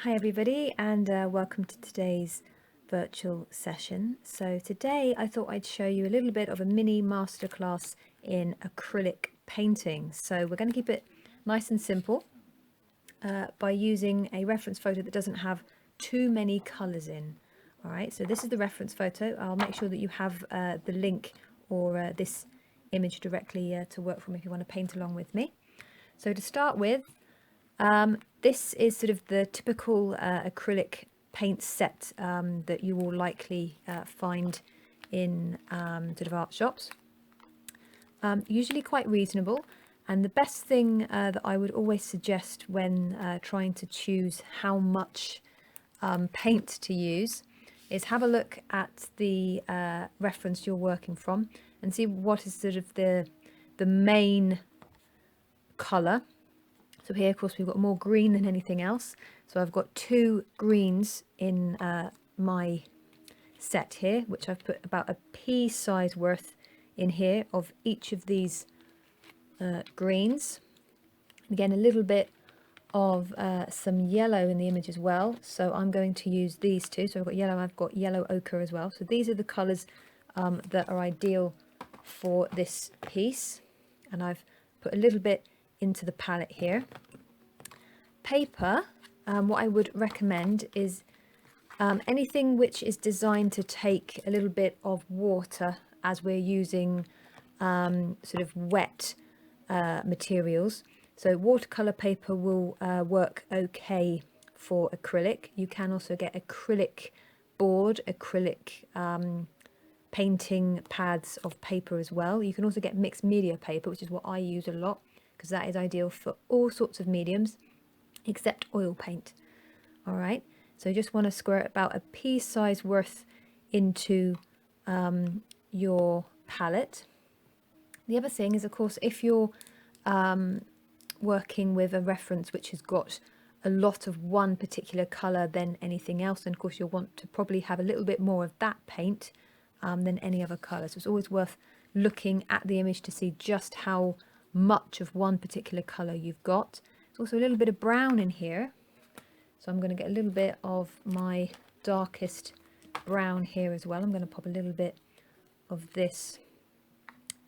Hi everybody, and welcome to today's virtual session. So today I thought I'd show you a little bit of a mini masterclass in acrylic painting. So we're going to keep it nice and simple by using a reference photo that doesn't have too many colours in. All right, so this is the reference photo. I'll make sure that you have the link or this image directly to work from if you want to paint along with me. So to start with, this is sort of the typical acrylic paint set that you will likely find in sort of art shops. Usually quite reasonable, and the best thing that I would always suggest when trying to choose how much paint to use is have a look at the reference you're working from and see what is sort of the main colour. So here, of course, we've got more green than anything else. So I've got two greens in my set here, which I've put about a pea size worth in here of each of these greens. Again, a little bit of some yellow in the image as well. So I'm going to use these two. So I've got yellow, I've got yellow ochre as well. So these are the colours that are ideal for this piece. And I've put a little bit into the palette here. Paper, what I would recommend is anything which is designed to take a little bit of water as we're using sort of wet materials. So watercolor paper will work okay for acrylic. You can also get acrylic board, acrylic painting pads of paper as well. You can also get mixed media paper, which is what I use a lot, because that is ideal for all sorts of mediums except oil paint. All right, so you just want to squirt about a pea size worth into your palette. The other thing is, of course, if you're working with a reference which has got a lot of one particular colour than anything else, then of course you'll want to probably have a little bit more of that paint than any other colour. So it's always worth looking at the image to see just how much of one particular colour you've got. There's also a little bit of brown in here, so I'm going to get a little bit of my darkest brown here as well. I'm going to pop a little bit of this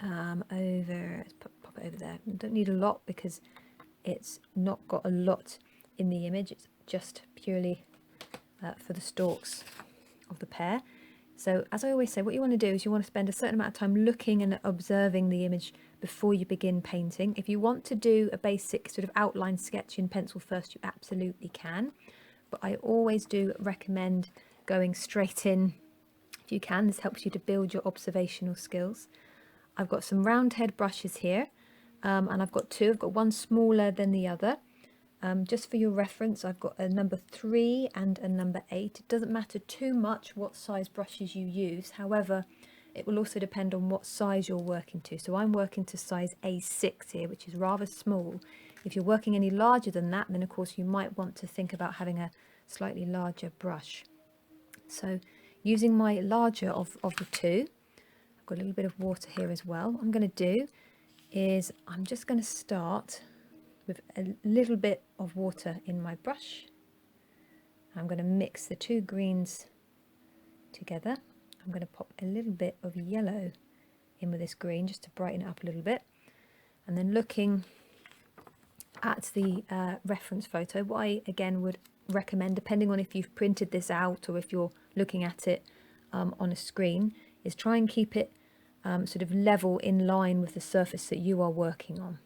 over, let's pop it over there. I don't need a lot because it's not got a lot in the image, it's just purely for the stalks of the pear. So as I always say, what you want to do is you want to spend a certain amount of time looking and observing the image before you begin painting. If you want to do a basic sort of outline sketch in pencil first, you absolutely can. But I always do recommend going straight in if you can. This helps you to build your observational skills. I've got some round head brushes here, and I've got two. I've got one smaller than the other. Just for your reference, I've got a number 3 and a number 8. It doesn't matter too much what size brushes you use. However, it will also depend on what size you're working to. So I'm working to size A6 here, which is rather small. If you're working any larger than that, then of course you might want to think about having a slightly larger brush. So using my larger of the two, I've got a little bit of water here as well. What I'm going to do is I'm just going to start with a little bit of water in my brush. I'm going to mix the two greens together. I'm going to pop a little bit of yellow in with this green just to brighten it up a little bit. And then looking at the reference photo, what I again would recommend, depending on if you've printed this out or if you're looking at it on a screen, is try and keep it sort of level in line with the surface that you are working on.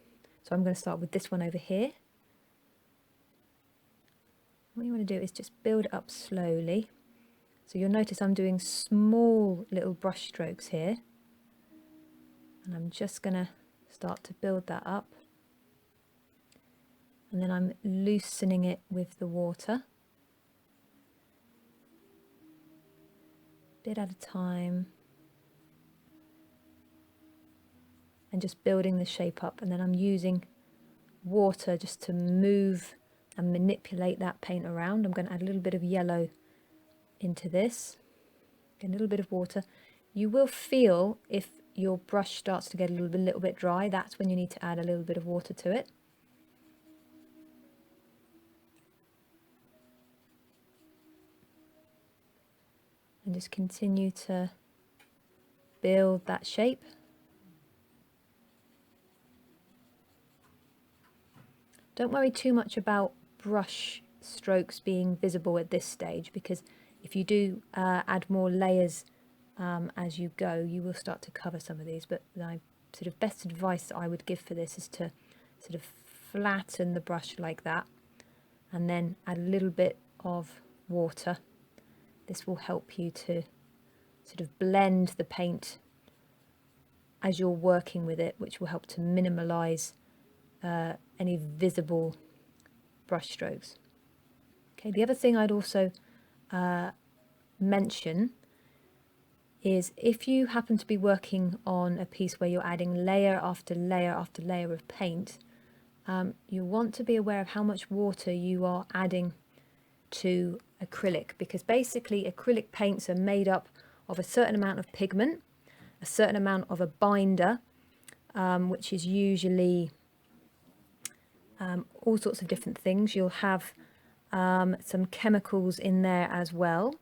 So I'm going to start with this one over here. What you want to do is just build it up slowly. So you'll notice I'm doing small little brush strokes here. And I'm just going to start to build that up. And then I'm loosening it with the water. Bit at a time. And just building the shape up, and then I'm using water just to move and manipulate that paint around. I'm going to add a little bit of yellow into this, a little bit of water. You will feel if your brush starts to get a little bit dry, that's when you need to add a little bit of water to it. and just continue to build that shape. Don't worry too much about brush strokes being visible at this stage, because if you do add more layers as you go, you will start to cover some of these. But my sort of best advice that I would give for this is to sort of flatten the brush like that, and then add a little bit of water. This will help you to sort of blend the paint as you're working with it, which will help to minimize any visible brush strokes. Okay, the other thing I'd also mention is, if you happen to be working on a piece where you're adding layer after layer after layer of paint, you want to be aware of how much water you are adding to acrylic, because basically acrylic paints are made up of a certain amount of pigment, a certain amount of a binder, which is usually all sorts of different things. You'll have some chemicals in there as well.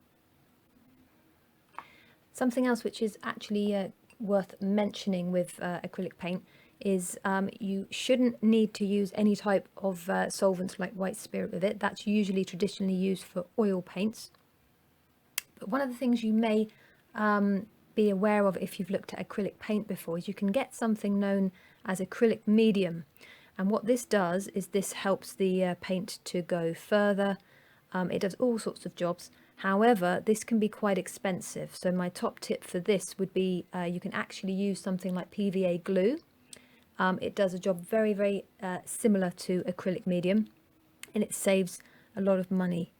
Something else which is actually worth mentioning with acrylic paint is you shouldn't need to use any type of solvents like white spirit with it. That's usually traditionally used for oil paints. But one of the things you may be aware of if you've looked at acrylic paint before is you can get something known as acrylic medium. And what this does is this helps the paint to go further. It does all sorts of jobs. However, this can be quite expensive. So my top tip for this would be you can actually use something like PVA glue. It does a job very, very similar to acrylic medium, and it saves a lot of money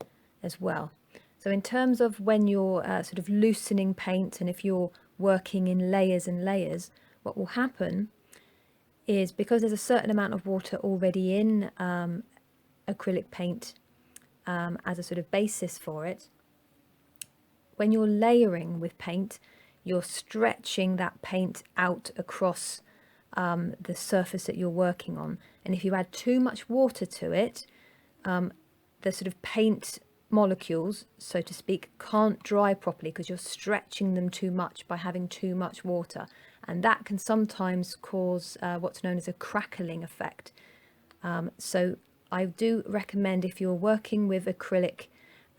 as well. So in terms of when you're sort of loosening paint, and if you're working in layers and layers, what will happen is, because there's a certain amount of water already in acrylic paint as a sort of basis for it, when you're layering with paint, you're stretching that paint out across the surface that you're working on. And if you add too much water to it, the sort of paint molecules, so to speak, can't dry properly because you're stretching them too much by having too much water. And that can sometimes cause what's known as a crackling effect. So I do recommend, if you're working with acrylic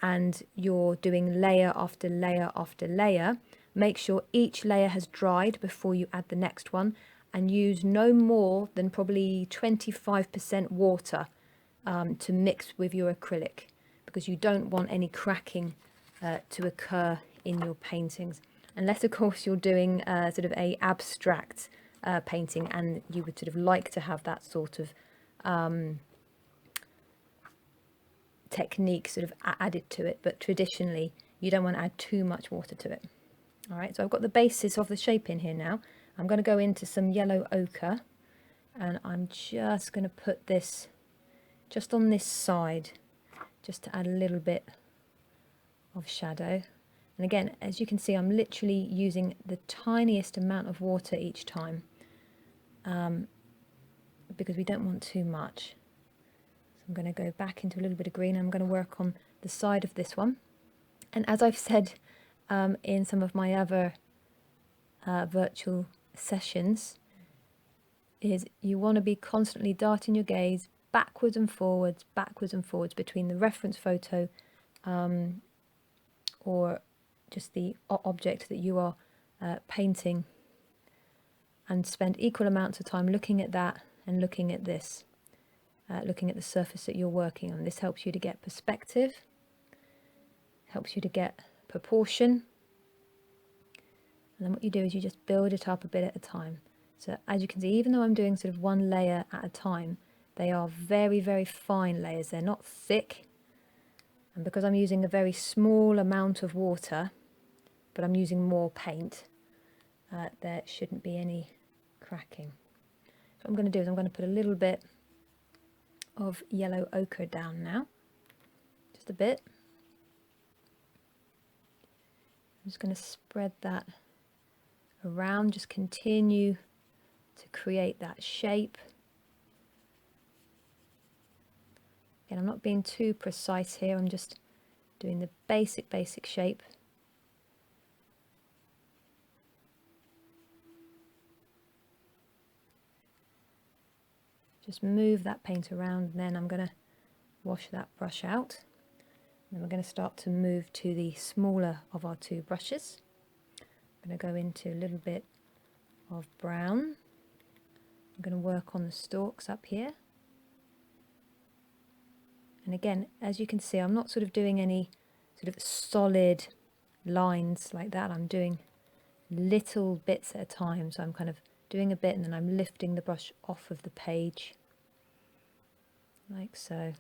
and you're doing layer after layer after layer, make sure each layer has dried before you add the next one, and use no more than probably 25% water to mix with your acrylic, because you don't want any cracking to occur in your paintings, unless of course you're doing sort of a abstract painting and you would sort of like to have that sort of technique sort of added to it. But traditionally you don't want to add too much water to it. All right, so I've got the basis of the shape in here now. I'm going to go into some yellow ochre, and I'm just going to put this just on this side, just to add a little bit of shadow. And again, as you can see, I'm literally using the tiniest amount of water each time, because we don't want too much. So I'm going to go back into a little bit of green. I'm going to work on the side of this one. And as I've said in some of my other virtual sessions, is you want to be constantly darting your gaze backwards and forwards between the reference photo or just the object that you are painting, and spend equal amounts of time looking at that and looking at this, looking at the surface that you're working on. This helps you to get perspective, helps you to get proportion. And then what you do is you just build it up a bit at a time. So as you can see, even though I'm doing sort of one layer at a time, they are very, very fine layers. They're not thick. And because I'm using a very small amount of water, but I'm using more paint, there shouldn't be any cracking. So what I'm going to do is I'm going to put a little bit of yellow ochre down now. Just a bit. I'm just going to spread that around, just continue to create that shape. Again, I'm not being too precise here, I'm just doing the basic shape. just move that paint around, and then I'm going to wash that brush out. Then we're going to start to move to the smaller of our two brushes. I'm going to go into a little bit of brown. I'm going to work on the stalks up here. And again, as you can see, I'm not sort of doing any sort of solid lines like that. I'm doing little bits at a time. So I'm kind of doing a bit and then I'm lifting the brush off of the page, like so. I'm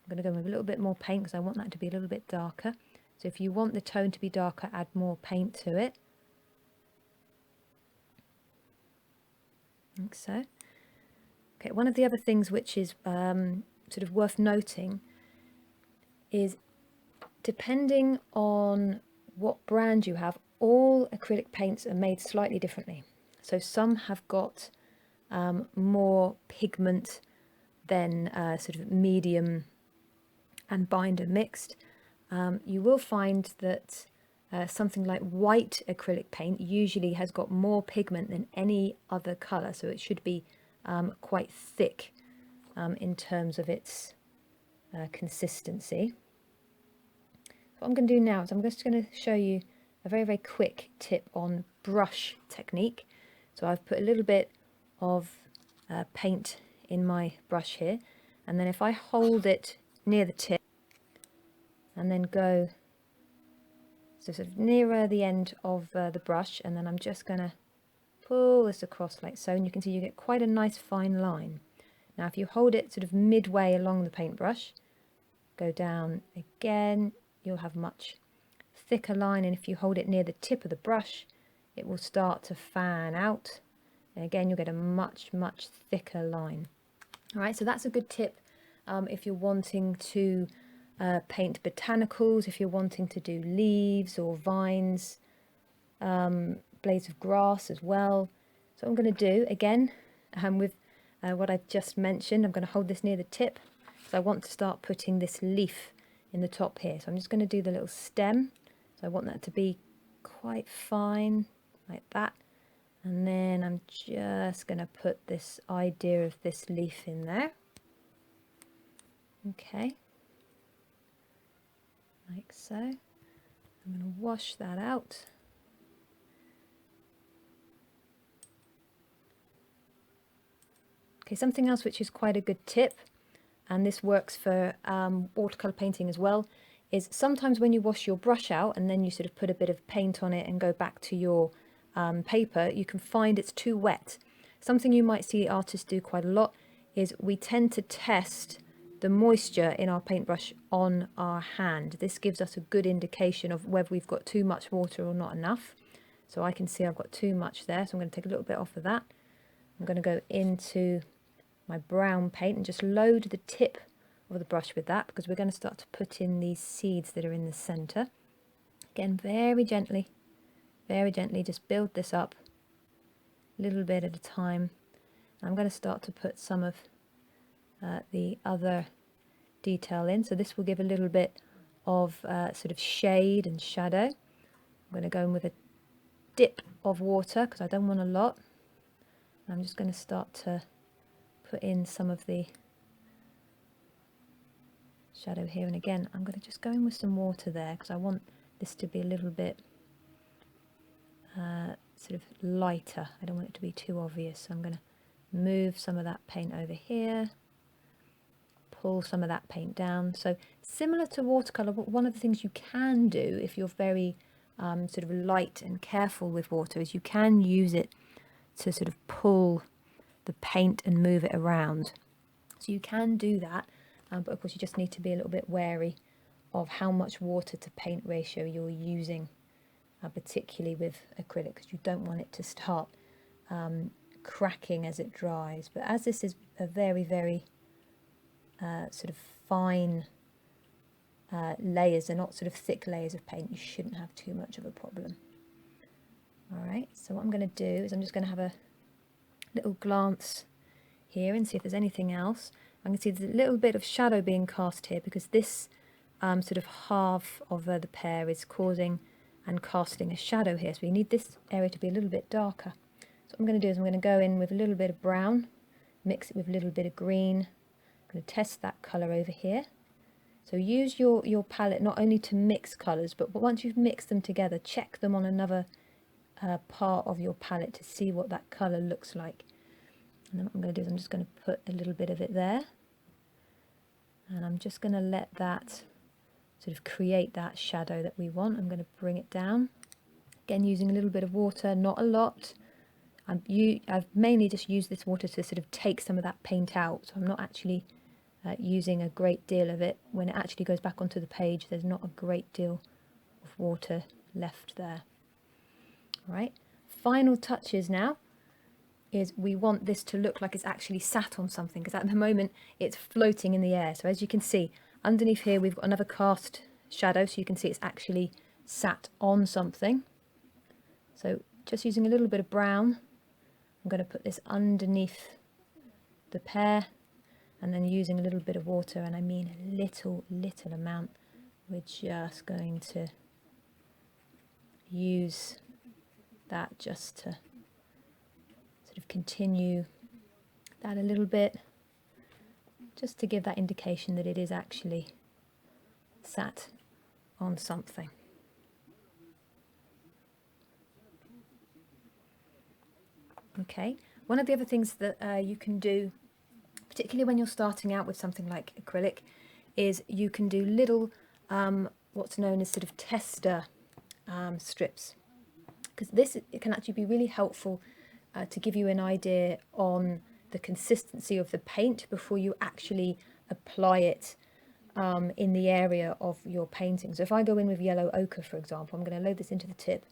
going to go with a little bit more paint because I want that to be a little bit darker. So if you want the tone to be darker, add more paint to it. Like so. Okay, one of the other things which is sort of worth noting is, depending on what brand you have, all acrylic paints are made slightly differently. So some have got more pigment than sort of medium and binder mixed. You will find that something like white acrylic paint usually has got more pigment than any other colour, so it should be quite thick in terms of its consistency. What I'm going to do now is I'm just going to show you a very, very quick tip on brush technique. So I've put a little bit of paint in my brush here, and then if I hold it near the tip and then go sort of nearer the end of the brush, and then I'm just going to pull this across like so, and you can see you get quite a nice fine line. Now if you hold it sort of midway along the paintbrush, go down again, you'll have much thicker line, and if you hold it near the tip of the brush, it will start to fan out, and again you'll get a much thicker line. All right, so that's a good tip if you're wanting to paint botanicals, if you're wanting to do leaves or vines, blades of grass as well. So what I'm going to do again with what I've just mentioned, I'm going to hold this near the tip because I want to start putting this leaf in the top here. So I'm just going to do the little stem. So I want that to be quite fine like that, and then I'm just going to put this idea of this leaf in there. Okay, like so. I'm going to wash that out. Okay, something else which is quite a good tip, and this works for watercolour painting as well, is sometimes when you wash your brush out and then you sort of put a bit of paint on it and go back to your paper, you can find it's too wet. Something you might see artists do quite a lot is we tend to test the moisture in our paintbrush on our hand. This gives us a good indication of whether we've got too much water or not enough. So I can see I've got too much there, so I'm going to take a little bit off of that. I'm going to go into my brown paint and just load the tip of the brush with that, because we're going to start to put in these seeds that are in the centre. Again, very gently, just build this up a little bit at a time. I'm going to start to put some of the other detail in, so this will give a little bit of sort of shade and shadow. I'm going to go in with a dip of water because I don't want a lot. I'm just going to start to put in some of the shadow here, and again I'm going to just go in with some water there because I want this to be a little bit sort of lighter. I don't want it to be too obvious, so I'm going to move some of that paint over here, pull some of that paint down. So similar to watercolour, one of the things you can do if you're very sort of light and careful with water is you can use it to sort of pull the paint and move it around. So you can do that, but of course you just need to be a little bit wary of how much water to paint ratio you're using, particularly with acrylic, because you don't want it to start cracking as it dries. But as this is a very sort of fine layers, they're not sort of thick layers of paint, you shouldn't have too much of a problem. Alright, so what I'm going to do is I'm just going to have a little glance here and see if there's anything else. I can see there's a little bit of shadow being cast here because this sort of half of the pear is causing and casting a shadow here, so we need this area to be a little bit darker. So what I'm going to do is I'm going to go in with a little bit of brown mix it with a little bit of green. I'm going to test that colour over here. So use your palette not only to mix colours, but once you've mixed them together, check them on another part of your palette to see what that colour looks like. And then what I'm going to do is I'm just going to put a little bit of it there. And I'm just going to let that sort of create that shadow that we want. I'm going to bring it down. Again, using a little bit of water, not a lot. I've mainly just used this water to sort of take some of that paint out. So I'm not actually using a great deal of it. When it actually goes back onto the page, there's not a great deal of water left there. All right, final touches now is we want this to look like it's actually sat on something, because at the moment it's floating in the air. So as you can see, underneath here we've got another cast shadow, so you can see it's actually sat on something. So just using a little bit of brown, I'm going to put this underneath the pear, and then using a little bit of water, and I mean a little amount, we're just going to use that just to sort of continue that a little bit, just to give that indication that it is actually sat on something. Okay, one of the other things that you can do, particularly when you're starting out with something like acrylic, is you can do little what's known as sort of tester strips, because it can actually be really helpful to give you an idea on the consistency of the paint before you actually apply it in the area of your painting. So if I go in with yellow ochre, for example, I'm going to load this into the tip,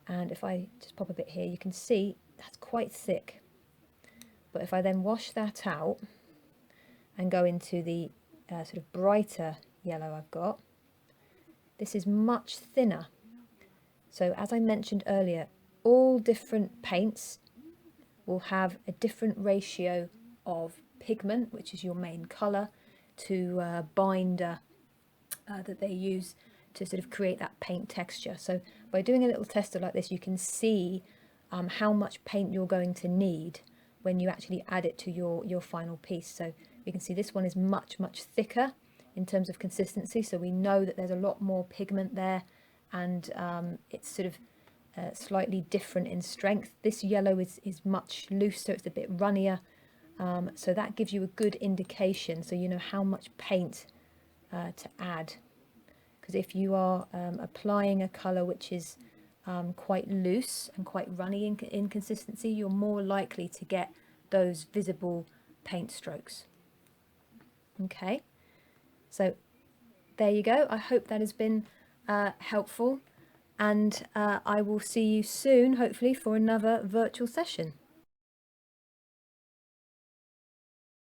and if I just pop a bit here, you can see that's quite thick. But if I then wash that out and go into the sort of brighter yellow I've got, this is much thinner. So as I mentioned earlier, all different paints will have a different ratio of pigment, which is your main colour, to binder that they use to sort of create that paint texture. So by doing a little tester like this, you can see how much paint you're going to need when you actually add it to your final piece. So you can see this one is much thicker in terms of consistency, so we know that there's a lot more pigment there, and it's sort of slightly different in strength. This yellow is much looser, it's a bit runnier, so that gives you a good indication, so you know how much paint to add. Because if you are applying a colour which is quite loose and quite runny in consistency, you're more likely to get those visible paint strokes. Okay, so there you go. I hope that has been helpful, and I will see you soon, hopefully, for another virtual session.